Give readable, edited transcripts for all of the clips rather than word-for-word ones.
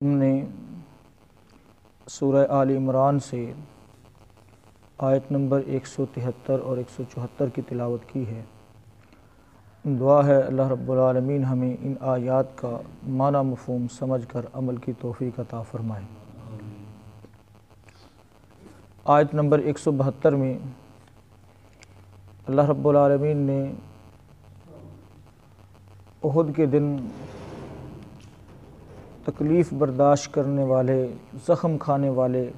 ہم نے سورہ آل عمران سے آیت نمبر 173 اور 174 کی تلاوت کی ہے۔ دعا ہے اللہ رب العالمین ہمیں ان آیات کا معنی مفہوم سمجھ کر عمل کی توفیق عطا فرمائے۔ آیت نمبر 172 میں اللہ رب العالمین نے احد کے دن تکلیف برداشت کرنے والے، زخم کھانے والے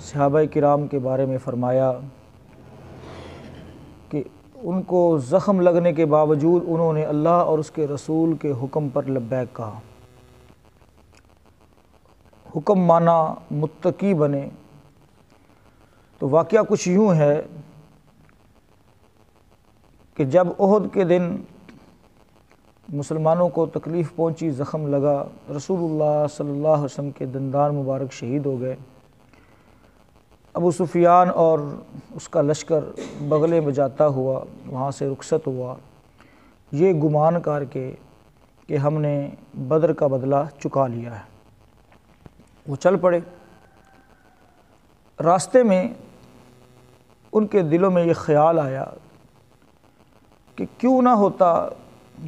صحابہ کرام کے بارے میں فرمایا کہ ان کو زخم لگنے کے باوجود انہوں نے اللہ اور اس کے رسول کے حکم پر لبیک کہا، حکم مانا، متقی بنے۔ تو واقعہ کچھ یوں ہے کہ جب احد کے دن مسلمانوں کو تکلیف پہنچی، زخم لگا، رسول اللہ صلی اللہ علیہ وسلم کے دندان مبارک شہید ہو گئے، ابو سفیان اور اس کا لشکر بغلے میں جاتا ہوا وہاں سے رخصت ہوا، یہ گمان کر کے کہ ہم نے بدر کا بدلہ چکا لیا ہے۔ وہ چل پڑے۔ راستے میں ان کے دلوں میں یہ خیال آیا کہ کیوں نہ ہوتا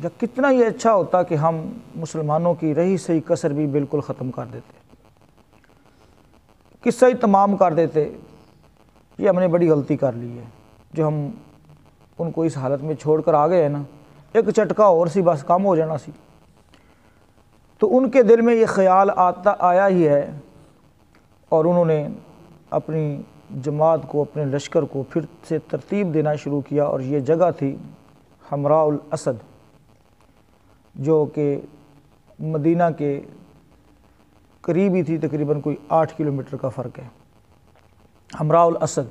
یا کتنا یہ اچھا ہوتا کہ ہم مسلمانوں کی رہی سہی کسر بھی بالکل ختم کر دیتے، قصہ ہی تمام کر دیتے۔ یہ ہم نے بڑی غلطی کر لی ہے جو ہم ان کو اس حالت میں چھوڑ کر آ گئے ہیں نا، ایک چٹکا اور سی بس کام ہو جانا سی۔ تو ان کے دل میں یہ خیال آیا ہی ہے، اور انہوں نے اپنی جماعت کو، اپنے لشکر کو پھر سے ترتیب دینا شروع کیا، اور یہ جگہ تھی حمراء الاسد، جو کہ مدینہ کے قریب ہی تھی، تقریباً کوئی 8 کلومیٹر کا فرق ہے۔ حمراء الاسد۔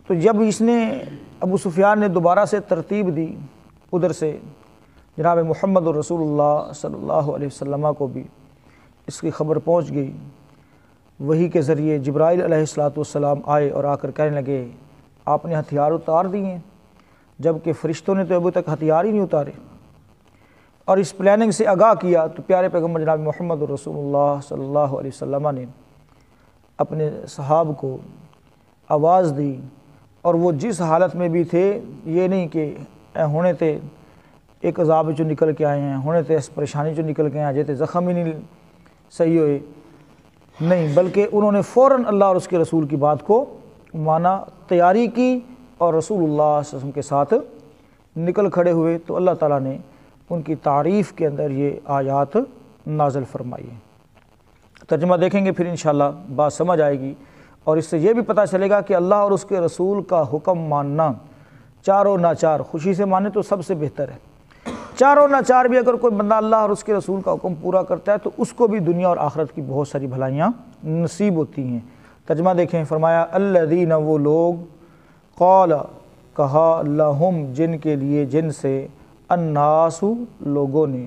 تو جب اس نے ابو سفیان نے دوبارہ سے ترتیب دی، ادھر سے جناب محمد رسول اللہ صلی اللہ علیہ وسلم کو بھی اس کی خبر پہنچ گئی۔ وحی کے ذریعے جبرائیل علیہ السلام آئے اور آ کر کہنے لگے آپ نے ہتھیار اتار دیے ہیں، جبکہ فرشتوں نے تو ابھی تک ہتھیار ہی نہیں اتارے، اور اس پلاننگ سے آگاہ کیا۔ تو پیارے پیغمبر جناب محمد رسول اللہ صلی اللہ علیہ وسلم نے اپنے صحاب کو آواز دی، اور وہ جس حالت میں بھی تھے، یہ نہیں کہ ہونے تے ایک عذاب چوں نکل کے آئے ہیں، ہونے تے اس پریشانی چوں نکل کے آئے ہیں، جیتے زخم ہی نہیں صحیح ہوئے، نہیں، بلکہ انہوں نے فوراً اللہ اور اس کے رسول کی بات کو مانا، تیاری کی، اور رسول اللہ صلی اللہ علیہ وسلم کے ساتھ نکل کھڑے ہوئے۔ تو اللہ تعالیٰ نے ان کی تعریف کے اندر یہ آیات نازل فرمائی ہیں۔ ترجمہ دیکھیں گے پھر انشاءاللہ بات سمجھ آئے گی، اور اس سے یہ بھی پتہ چلے گا کہ اللہ اور اس کے رسول کا حکم ماننا، چاروں ناچار، خوشی سے مانے تو سب سے بہتر ہے۔ چاروں ناچار بھی اگر کوئی بندہ اللہ اور اس کے رسول کا حکم پورا کرتا ہے تو اس کو بھی دنیا اور آخرت کی بہت ساری بھلائیاں نصیب ہوتی ہیں۔ ترجمہ دیکھیں، فرمایا الذین، وہ لوگ، قال، کہا، لہم، جن کے لیے، جن سے، الناس، لوگوں نے،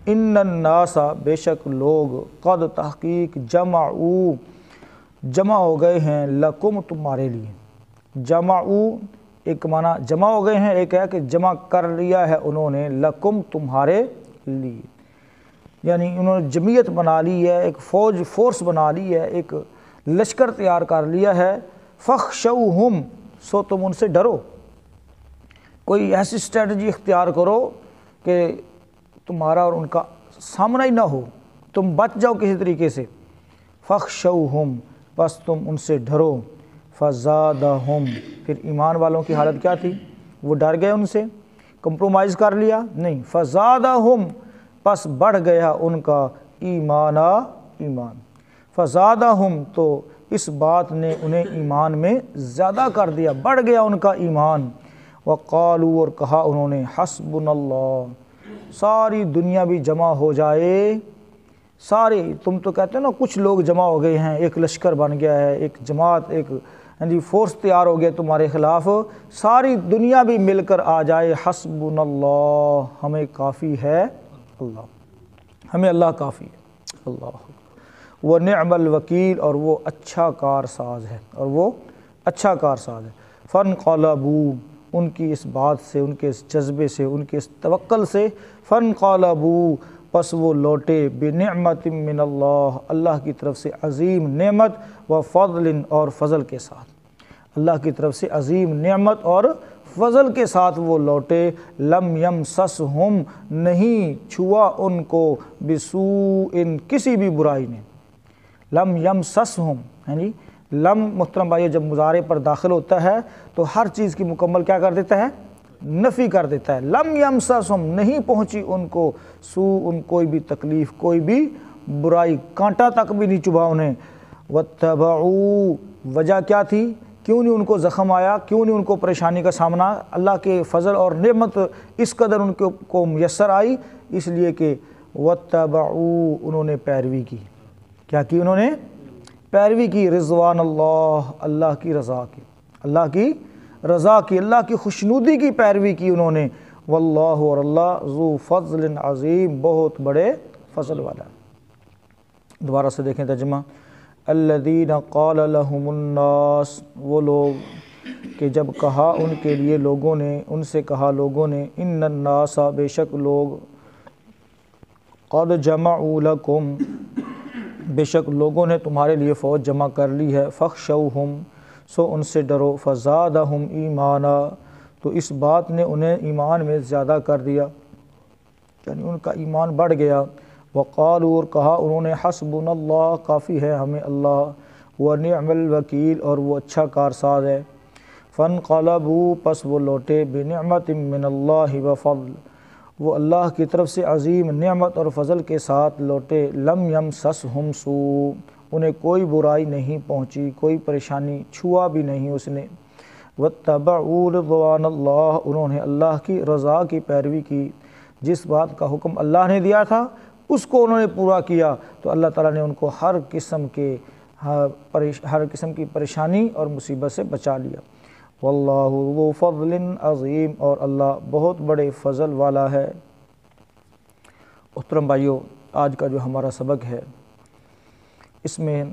ان الناس، بے شک لوگ، قد، تحقیق، جمعوا، جمع ہو گئے ہیں، لکم، تمہارے لیے۔ جمعوا ایک معنی جمع ہو گئے ہیں، ایک ہے کہ جمع کر لیا ہے انہوں نے، لکم، تمہارے لیے، یعنی انہوں نے جمعیت بنا لی ہے، ایک فورس بنا لی ہے، ایک لشکر تیار کر لیا ہے۔ فخشوہم، سو تم ان سے ڈرو، کوئی ایسی اسٹریٹجی اختیار کرو کہ تمہارا اور ان کا سامنا ہی نہ ہو، تم بچ جاؤ کسی طریقے سے۔ فخشوہم، بس تم ان سے ڈرو۔ فزادہم، پھر ایمان والوں کی حالت کیا تھی؟ وہ ڈر گئے، ان سے کمپرومائز کر لیا نہیں، فزادہم، پس بڑھ گیا ان کا ایمان۔ فزادہم، تو اس بات نے انہیں ایمان میں زیادہ کر دیا، بڑھ گیا ان کا ایمان۔ وقالوا، اور کہا انہوں نے، حسبنا اللہ، ساری دنیا بھی جمع ہو جائے، سارے، تم تو کہتے ہو نا کچھ لوگ جمع ہو گئے ہیں، ایک لشکر بن گیا ہے، ایک جماعت، ایک فورس تیار ہو گیا تمہارے خلاف، ساری دنیا بھی مل کر آ جائے، حسبنا اللہ، ہمیں کافی ہے اللہ، ہمیں اللہ کافی ہے، اللہ، ونعم الوکیل، اور وہ اچھا کار ساز ہے، اور وہ اچھا کار ساز ہے۔ فانقلبوا، ان کی اس بات سے، ان کے اس جذبے سے، ان کے اس توکل سے، فانقلبوا پس وہ لوٹے بنعمت من اللہ اللہ کی طرف سے عظیم نعمت و فضل اور فضل کے ساتھ، اللہ کی طرف سے عظیم نعمت اور فضل کے ساتھ وہ لوٹے، لم یمسسہم نہیں چھوا ان کو بسوء کسی بھی برائی نے، لم یمسسہم یعنی لم محترم بھائیو جب مضارع پر داخل ہوتا ہے تو ہر چیز کی مکمل کیا کر دیتا ہے؟ نفی کر دیتا ہے۔ لم یمسسہم نہیں پہنچی ان کو سوء کوئی بھی تکلیف، کوئی بھی برائی، کانٹا تک بھی نہیں چبھا انہیں۔ واتبعوا وجہ کیا تھی؟ کیوں نہیں ان کو زخم آیا؟ کیوں نہیں ان کو پریشانی کا سامنا؟ اللہ کے فضل اور نعمت اس قدر ان کو میسر آئی، اس لیے کہ واتبعوا انہوں نے پیروی کی۔ کیا کی انہوں نے؟ پیروی کی، رضوان اللہ اللہ کی رضا کی، اللہ کی رضا کی، اللہ کی خوشنودی کی پیروی کی انہوں نے۔ واللہ اور اللہ ذو فضل عظیم بہت بڑے فضل والا۔ دوبارہ سے دیکھیں ترجمہ، الذین قال لهم الناس وہ لوگ کہ جب کہا ان کے لیے لوگوں نے، ان سے کہا لوگوں نے، ان الناس بے شک لوگ، قد جمعوا لکم بے شک لوگوں نے تمہارے لیے فوج جمع کر لی ہے، فخشوہم سو ان سے ڈرو، فزادہم ایمانا تو اس بات نے انہیں ایمان میں زیادہ کر دیا، یعنی ان کا ایمان بڑھ گیا۔ وقالوا اور کہا انہوں نے، حسبنا اللہ کافی ہے ہمیں اللہ، ونعم الوکیل اور وہ اچھا کارساز ہے۔ فانقلبوا پس وہ لوٹے بنعمت من اللہ وفضل وہ اللہ کی طرف سے عظیم نعمت اور فضل کے ساتھ لوٹے، لم یمسسہم سوء انہیں کوئی برائی نہیں پہنچی، کوئی پریشانی چھوا بھی نہیں اس نے۔ واتبعوا رضوان اللہ انہوں نے اللہ کی رضا کی پیروی کی، جس بات کا حکم اللہ نے دیا تھا اس کو انہوں نے پورا کیا تو اللہ تعالیٰ نے ان کو ہر قسم کی پریشانی اور مصیبت سے بچا لیا۔ واللہ ذو فضل عظیم اور اللہ بہت بڑے فضل والا ہے۔ محترم بھائیو، آج کا جو ہمارا سبق ہے اس میں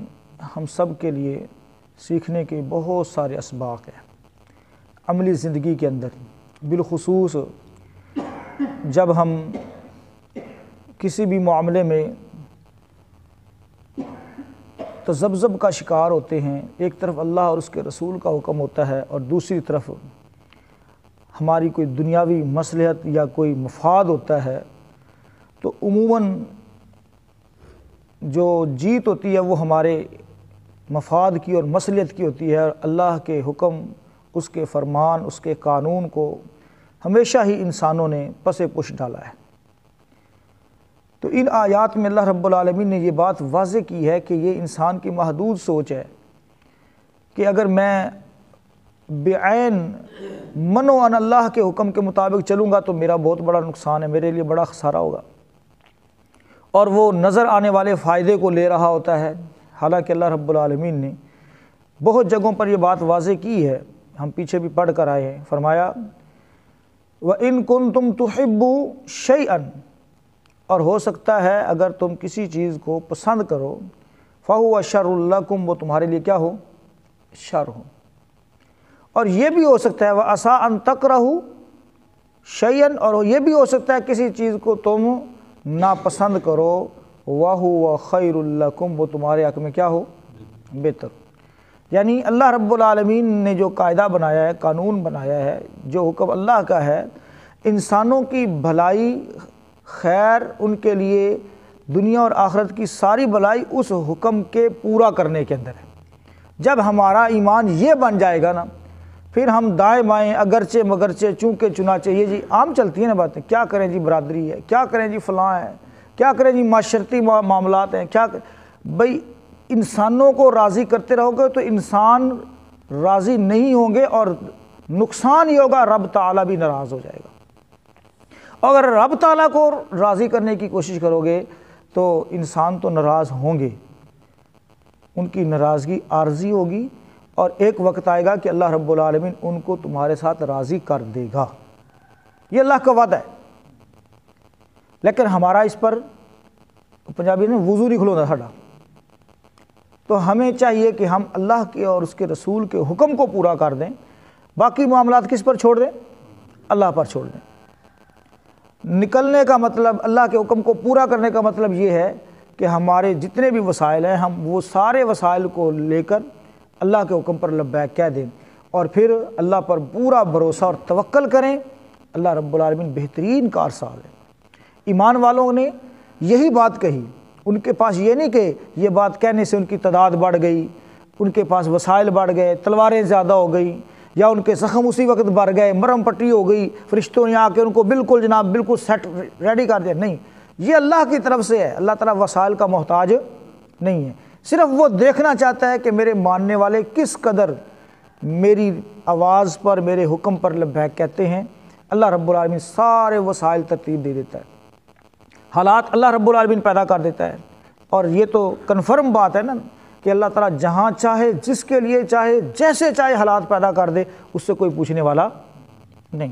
ہم سب کے لیے سیکھنے کے بہت سارے اسباق ہیں عملی زندگی کے اندر، بالخصوص جب ہم کسی بھی معاملے میں تذبذب کا شکار ہوتے ہیں، ایک طرف اللہ اور اس کے رسول کا حکم ہوتا ہے اور دوسری طرف ہماری کوئی دنیاوی مصلحت یا کوئی مفاد ہوتا ہے، تو عموماً جو جیت ہوتی ہے وہ ہمارے مفاد کی اور مصلحت کی ہوتی ہے، اور اللہ کے حکم، اس کے فرمان، اس کے قانون کو ہمیشہ ہی انسانوں نے پس پش ڈالا ہے۔ تو ان آیات میں اللہ رب العالمین نے یہ بات واضح کی ہے کہ یہ انسان کی محدود سوچ ہے کہ اگر میں بعین منوعن اللہ کے حکم کے مطابق چلوں گا تو میرا بہت بڑا نقصان ہے، میرے لیے بڑا خسارہ ہوگا، اور وہ نظر آنے والے فائدے کو لے رہا ہوتا ہے، حالانکہ اللہ رب العالمین نے بہت جگہوں پر یہ بات واضح کی ہے، ہم پیچھے بھی پڑھ کر آئے ہیں۔ فرمایا وَإِن كُنتُمْ تُحِبُّوا شَيْئًا اور ہو سکتا ہے اگر تم کسی چیز کو پسند کرو، فَهُوَ شَرٌّ لَكُمْ وہ تمہارے لیے کیا ہو؟ شر ہو۔ اور یہ بھی ہو سکتا ہے وَعَسَىٰ أَن تَكْرَهُوا شَيْئًا اور یہ بھی ہو سکتا ہے کسی چیز کو تم ناپسند کرو، وَهُوَ خَيْرٌ لَكُمْ وہ تمہارے حق میں کیا ہو؟ بہتر۔ یعنی اللہ رب العالمین نے جو قاعدہ بنایا ہے، قانون بنایا ہے، جو حکم اللہ کا ہے، انسانوں کی بھلائی، خیر، ان کے لیے دنیا اور آخرت کی ساری بھلائی اس حکم کے پورا کرنے کے اندر ہے۔ جب ہمارا ایمان یہ بن جائے گا نا، پھر ہم دائیں بائیں اگرچہ مگرچہ چونکہ چنانچہ، یہ جی عام چلتی ہیں نا باتیں، کیا کریں جی برادری ہے، کیا کریں جی فلاں ہے، کیا کریں جی معاشرتی معاملات ہیں، کیا بھئی انسانوں کو راضی کرتے رہو گے تو انسان راضی نہیں ہوں گے اور نقصان ہی ہوگا، رب تعالیٰ بھی ناراض ہو جائے گا۔ اگر رب تعالیٰ کو راضی کرنے کی کوشش کرو گے تو انسان تو ناراض ہوں گے، ان کی ناراضگی عارضی ہوگی، اور ایک وقت آئے گا کہ اللہ رب العالمین ان کو تمہارے ساتھ راضی کر دے گا، یہ اللہ کا وعدہ ہے۔ لیکن ہمارا اس پر پنجابی نے وضو نہیں کھلونا ساڈا، تو ہمیں چاہیے کہ ہم اللہ کے اور اس کے رسول کے حکم کو پورا کر دیں، باقی معاملات کس پر چھوڑ دیں؟ اللہ پر چھوڑ دیں۔ نکلنے کا مطلب، اللہ کے حکم کو پورا کرنے کا مطلب یہ ہے کہ ہمارے جتنے بھی وسائل ہیں ہم وہ سارے وسائل کو لے کر اللہ کے حکم پر لبیک کہہ دیں اور پھر اللہ پر پورا بھروسہ اور توکل کریں۔ اللہ رب العالمین بہترین کارساز ہے۔ ایمان والوں نے یہی بات کہی، ان کے پاس یہ نہیں کہ یہ بات کہنے سے ان کی تعداد بڑھ گئی، ان کے پاس وسائل بڑھ گئے، تلواریں زیادہ ہو گئی، یا ان کے زخم اسی وقت بھر گئے، مرم پٹی ہو گئی، فرشتوں نے آ کے ان کو بالکل جناب بالکل سیٹ ریڈی کر دیا۔ نہیں، یہ اللہ کی طرف سے ہے۔ اللہ تعالیٰ وسائل کا محتاج نہیں ہے، صرف وہ دیکھنا چاہتا ہے کہ میرے ماننے والے کس قدر میری آواز پر، میرے حکم پر لبیک کہتے ہیں۔ اللہ رب العالمین سارے وسائل ترتیب دے دیتا ہے، حالات اللہ رب العالمین پیدا کر دیتا ہے، اور یہ تو کنفرم بات ہے نا کہ اللہ تعالیٰ جہاں چاہے، جس کے لیے چاہے، جیسے چاہے حالات پیدا کر دے، اس سے کوئی پوچھنے والا نہیں۔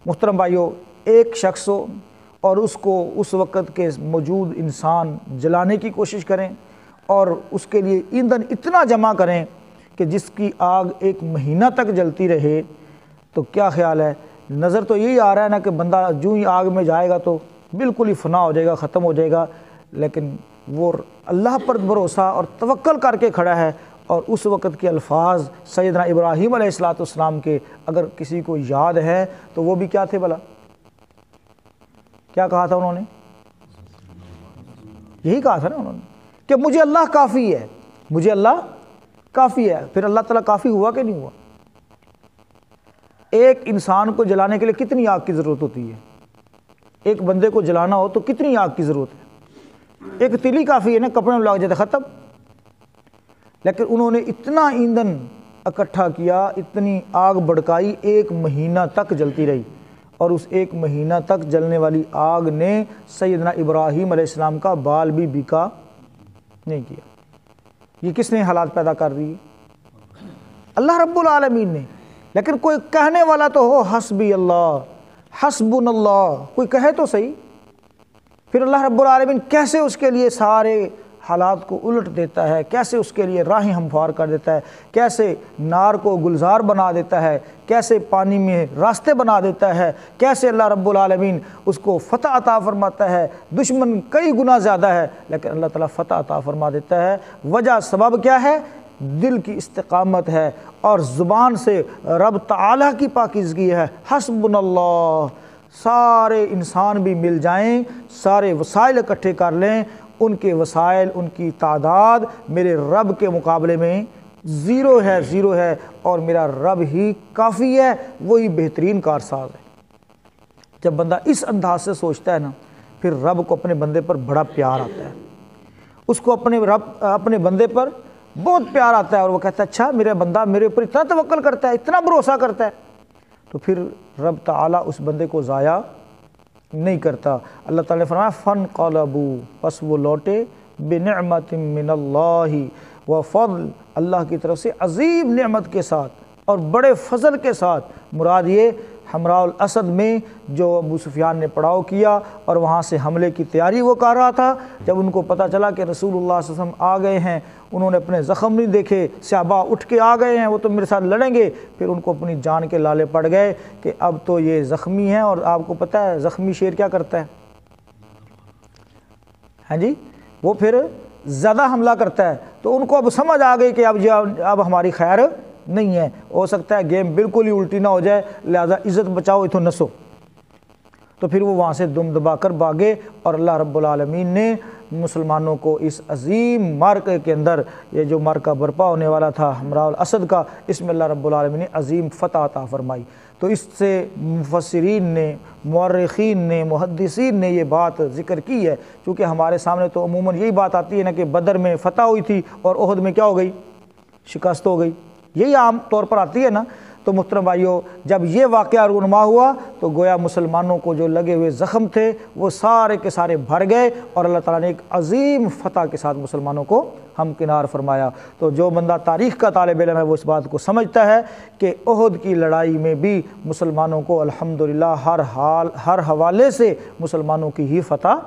محترم بھائیو، ایک شخص ہو اور اس کو اس وقت کے موجود انسان جلانے کی کوشش کریں اور اس کے لیے ایندھن اتنا جمع کریں کہ جس کی آگ ایک مہینہ تک جلتی رہے، تو کیا خیال ہے؟ نظر تو یہی آ رہا ہے نا کہ بندہ جو ہی آگ میں جائے گا تو بالکل ہی فنا ہو جائے گا، ختم ہو جائے گا، لیکن وہ اللہ پر بھروسہ اور توکل کر کے کھڑا ہے۔ اور اس وقت کے الفاظ سیدنا ابراہیم علیہ السلام کے اگر کسی کو یاد ہے تو وہ بھی کیا تھے بھلا؟ کیا کہا تھا انہوں نے؟ یہی کہا تھا نا انہوں نے کہ مجھے اللہ کافی ہے، مجھے اللہ کافی ہے۔ پھر اللہ تعالیٰ کافی ہوا کہ نہیں ہوا؟ ایک انسان کو جلانے کے لیے کتنی آگ کی ضرورت ہوتی ہے؟ ایک بندے کو جلانا ہو تو کتنی آگ کی ضرورت ہے؟ ایک تیلی کافی ہے نا، کپڑے میں لگ جاتے ختم۔ لیکن انہوں نے اتنا ایندھن اکٹھا کیا، اتنی آگ بھڑکائی، ایک مہینہ تک جلتی رہی، اور اس ایک مہینہ تک جلنے والی آگ نے سیدنا ابراہیم علیہ السلام کا بال بھی بیکا نہیں کیا۔ یہ کس نے حالات پیدا کر دی؟ اللہ رب العالمین نے۔ لیکن کوئی کہنے والا تو ہو حسبی اللہ، حسبنا اللہ، کوئی کہے تو صحیح۔ پھر اللہ رب العالمین کیسے اس کے لیے سارے حالات کو الٹ دیتا ہے، کیسے اس کے لیے راہیں ہموار کر دیتا ہے، کیسے نار کو گلزار بنا دیتا ہے، کیسے پانی میں راستے بنا دیتا ہے، کیسے اللہ رب العالمین اس کو فتح عطا فرماتا ہے۔ دشمن کئی گنا زیادہ ہے لیکن اللہ تعالیٰ فتح عطا فرما دیتا ہے۔ وجہ سبب کیا ہے؟ دل کی استقامت ہے اور زبان سے رب تعالیٰ کی پاکیزگی ہے۔ حسبنا اللہ، سارے انسان بھی مل جائیں، سارے وسائل اکٹھے کر لیں، ان کے وسائل، ان کی تعداد میرے رب کے مقابلے میں زیرو ہے، زیرو ہے، اور میرا رب ہی کافی ہے، وہی بہترین کارساز ہے۔ جب بندہ اس انداز سے سوچتا ہے نا، پھر رب کو اپنے بندے پر بڑا پیار آتا ہے، اس کو اپنے بندے پر بہت پیار آتا ہے، اور وہ کہتا ہے اچھا میرا بندہ میرے اوپر اتنا توکل کرتا ہے، اتنا بھروسہ کرتا ہے، تو پھر رب تعالیٰ اس بندے کو ضائع نہیں کرتا۔ اللہ تعالیٰ نے فرمایا فانقلبوا، پس وہ لوٹے بنعمت من اللہ وفضل، اللہ کی طرف سے عظیم نعمت کے ساتھ اور بڑے فضل کے ساتھ۔ مراد یہ حمراء الاسد میں جو ابو سفیان نے پڑاؤ کیا اور وہاں سے حملے کی تیاری وہ کر رہا تھا، جب ان کو پتہ چلا کہ رسول اللہ صلی اللہ علیہ وسلم آ گئے ہیں، انہوں نے اپنے زخم نہیں دیکھے، صحابہ اٹھ کے آ گئے ہیں، وہ تو میرے ساتھ لڑیں گے، پھر ان کو اپنی جان کے لالے پڑ گئے کہ اب تو یہ زخمی ہیں، اور آپ کو پتہ ہے زخمی شیر کیا کرتا ہے؟ ہاں جی، وہ پھر زیادہ حملہ کرتا ہے، تو ان کو اب سمجھ آ گئی کہ اب ہماری خیر نہیں ہے، ہو سکتا ہے گیم بالکل ہی الٹی نہ ہو جائے، لہذا عزت بچاؤ اتھو نسو۔ تو پھر وہ وہاں سے دم دبا کر بھاگے، اور اللہ رب العالمین نے مسلمانوں کو اس عظیم معرکے کے اندر، یہ جو معرکہ برپا ہونے والا تھا حمراء الاسد کا، اس میں اللہ رب العالمین نے عظیم فتح عطا فرمائی۔ تو اس سے مفسرین نے، مورخین نے، محدثین نے یہ بات ذکر کی ہے، چونکہ ہمارے سامنے تو عموماً یہی بات آتی ہے نا کہ بدر میں فتح ہوئی تھی اور احد میں کیا ہو گئی؟ شکست ہو گئی، یہی عام طور پر آتی ہے نا۔ تو محترم بھائیو، جب یہ واقعہ رونما ہوا تو گویا مسلمانوں کو جو لگے ہوئے زخم تھے وہ سارے کے سارے بھر گئے، اور اللہ تعالیٰ نے ایک عظیم فتح کے ساتھ مسلمانوں کو ہمکنار فرمایا۔ تو جو بندہ تاریخ کا طالب علم ہے وہ اس بات کو سمجھتا ہے کہ احد کی لڑائی میں بھی مسلمانوں کو الحمدللہ ہر حوالے سے مسلمانوں کی ہی فتح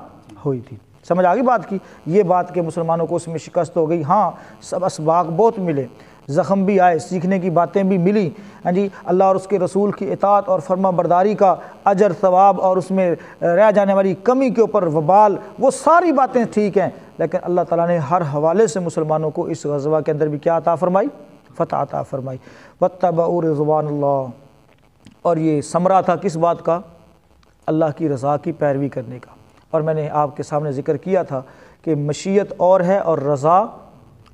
ہوئی تھی۔ سمجھ آگئی بات کی؟ یہ بات کہ مسلمانوں کو اس میں شکست ہو گئی، ہاں سب اسباق بہت ملے، زخم بھی آئے، سیکھنے کی باتیں بھی ملی، ہاں جی، اللہ اور اس کے رسول کی اطاعت اور فرما برداری کا اجر ثواب اور اس میں رہ جانے والی کمی کے اوپر وبال، وہ ساری باتیں ٹھیک ہیں، لیکن اللہ تعالیٰ نے ہر حوالے سے مسلمانوں کو اس غزوہ کے اندر بھی کیا عطا فرمائی؟ فتح عطا فرمائی۔ واتبعوا رضوان اللہ، اور یہ ثمرہ تھا کس بات کا؟ اللہ کی رضا کی پیروی کرنے کا۔ اور میں نے آپ کے سامنے ذکر کیا تھا کہ مشیت اور ہے اور رضا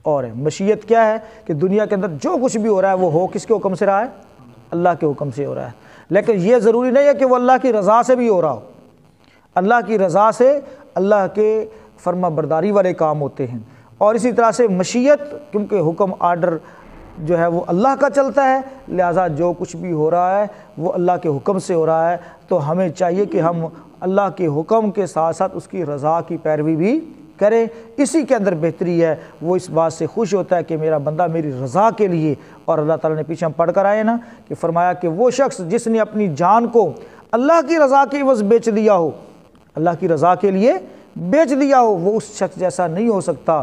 اور ہے۔ مشیت کیا ہے؟ کہ دنیا کے اندر جو کچھ بھی ہو رہا ہے وہ کس کے حکم سے رہا ہے؟ اللہ کے حکم سے ہو رہا ہے، لیکن یہ ضروری نہیں ہے کہ وہ اللہ کی رضا سے بھی ہو رہا ہو۔ اللہ کی رضا سے اللہ کے فرما برداری والے کام ہوتے ہیں، اور اسی طرح سے مشیت، کیونکہ حکم آرڈر جو ہے وہ اللہ کا چلتا ہے، لہٰذا جو کچھ بھی ہو رہا ہے وہ اللہ کے حکم سے ہو رہا ہے، تو ہمیں چاہیے کہ ہم اللہ کے حکم کے ساتھ ساتھ اس کی رضا کی پیروی بھی کریں۔ اسی کے اندر بہتری ہے، وہ اس بات سے خوش ہوتا ہے کہ میرا بندہ میری رضا کے لیے، اور اللہ تعالیٰ نے پیچھے ہم پڑھ کر آئے نا کہ فرمایا کہ وہ شخص جس نے اپنی جان کو اللہ کی رضا کے عوض بیچ دیا ہو، اللہ کی رضا کے لیے بیچ دیا ہو، وہ اس شخص جیسا نہیں ہو سکتا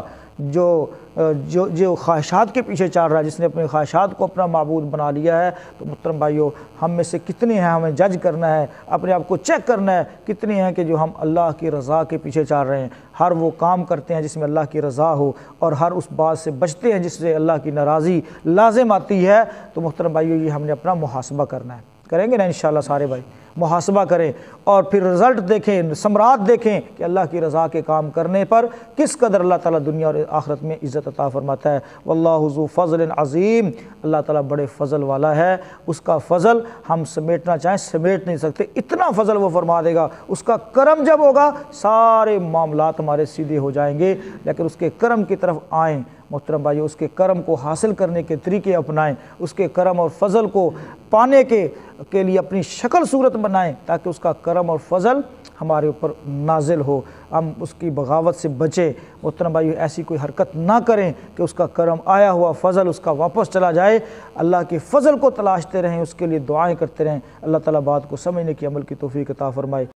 جو خواہشات کے پیچھے چل رہا ہے، جس نے اپنے خواہشات کو اپنا معبود بنا لیا ہے۔ تو محترم بھائیو، ہم میں سے کتنے ہیں، ہمیں جج کرنا ہے، اپنے آپ کو چیک کرنا ہے، کتنے ہیں کہ جو ہم اللہ کی رضا کے پیچھے چل رہے ہیں، ہر وہ کام کرتے ہیں جس میں اللہ کی رضا ہو، اور ہر اس بات سے بچتے ہیں جس سے اللہ کی ناراضی لازم آتی ہے۔ تو محترم بھائیو، یہ ہم نے اپنا محاسبہ کرنا ہے، کریں گے نا انشاءاللہ سارے بھائی؟ محاسبہ کریں اور پھر رزلٹ دیکھیں، ثمرات دیکھیں کہ اللہ کی رضا کے کام کرنے پر کس قدر اللہ تعالیٰ دنیا اور آخرت میں عزت عطا فرماتا ہے۔ واللہ ذو فضل عظیم، اللہ تعالیٰ بڑے فضل والا ہے، اس کا فضل ہم سمیٹنا چاہیں سمیٹ نہیں سکتے، اتنا فضل وہ فرما دے گا۔ اس کا کرم جب ہوگا سارے معاملات ہمارے سیدھے ہو جائیں گے، لیکن اس کے کرم کی طرف آئیں محترم بھائی، اس کے کرم کو حاصل کرنے کے طریقے اپنائیں، اس کے کرم اور فضل کو پانے کے لیے اپنی شکل صورت بنائیں، تاکہ اس کا کرم اور فضل ہمارے اوپر نازل ہو، ہم اس کی بغاوت سے بچیں۔ محترم بھائی، ایسی کوئی حرکت نہ کریں کہ اس کا کرم آیا ہوا فضل اس کا واپس چلا جائے۔ اللہ کے فضل کو تلاشتے رہیں، اس کے لیے دعائیں کرتے رہیں۔ اللہ تعالیٰ بات کو سمجھنے کی عمل کی توفیق عطا فرمائے۔